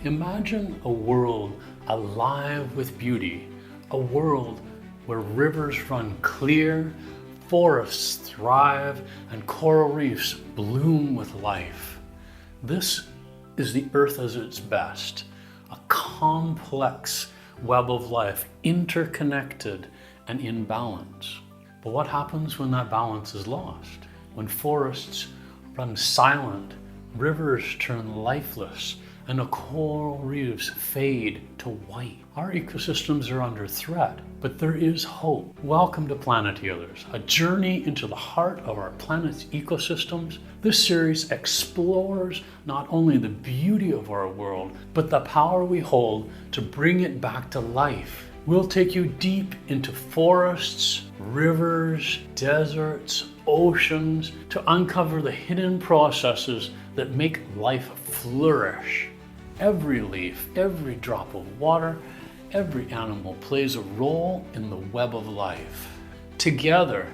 Imagine a world alive with beauty, a world where rivers run clear, forests thrive, and coral reefs bloom with life. This is the Earth at its best, a complex web of life, interconnected and in balance. But what happens when that balance is lost? When forests run silent, rivers turn lifeless, and the coral reefs fade to white. Our ecosystems are under threat, but there is hope. Welcome to Planet Healers, a journey into the heart of our planet's ecosystems. This series explores not only the beauty of our world, but the power we hold to bring it back to life. We'll take you deep into forests, rivers, deserts, oceans, to uncover the hidden processes that make life flourish. Every leaf, every drop of water, every animal plays a role in the web of life. Together,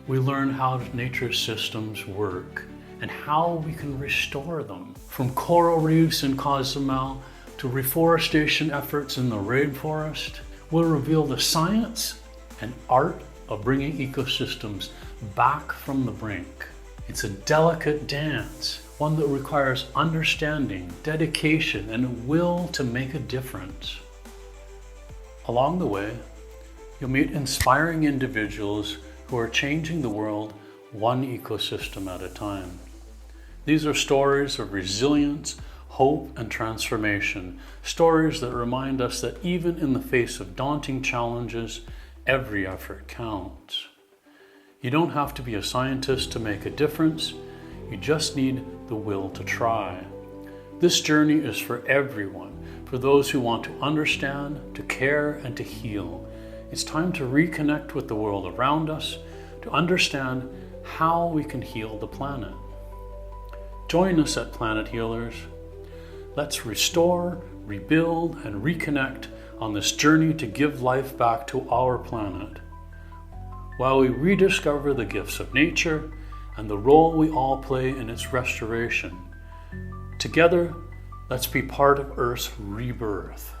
we learn how nature's systems work and how we can restore them. From coral reefs in Cozumel to reforestation efforts in the rainforest, we'll reveal the science and art of bringing ecosystems back from the brink. It's a delicate dance, one that requires understanding, dedication, and a will to make a difference. Along the way, you'll meet inspiring individuals who are changing the world one ecosystem at a time. These are stories of resilience, hope, and transformation, stories that remind us that even in the face of daunting challenges, every effort counts. You don't have to be a scientist to make a difference, you just need the will to try. This journey is for everyone, for those who want to understand, to care, and to heal. It's time to reconnect with the world around us, to understand how we can heal the planet. Join us at Planet Healers. Let's restore, rebuild, and reconnect on this journey to give life back to our planet, while we rediscover the gifts of nature and the role we all play in its restoration. Together, let's be part of Earth's rebirth.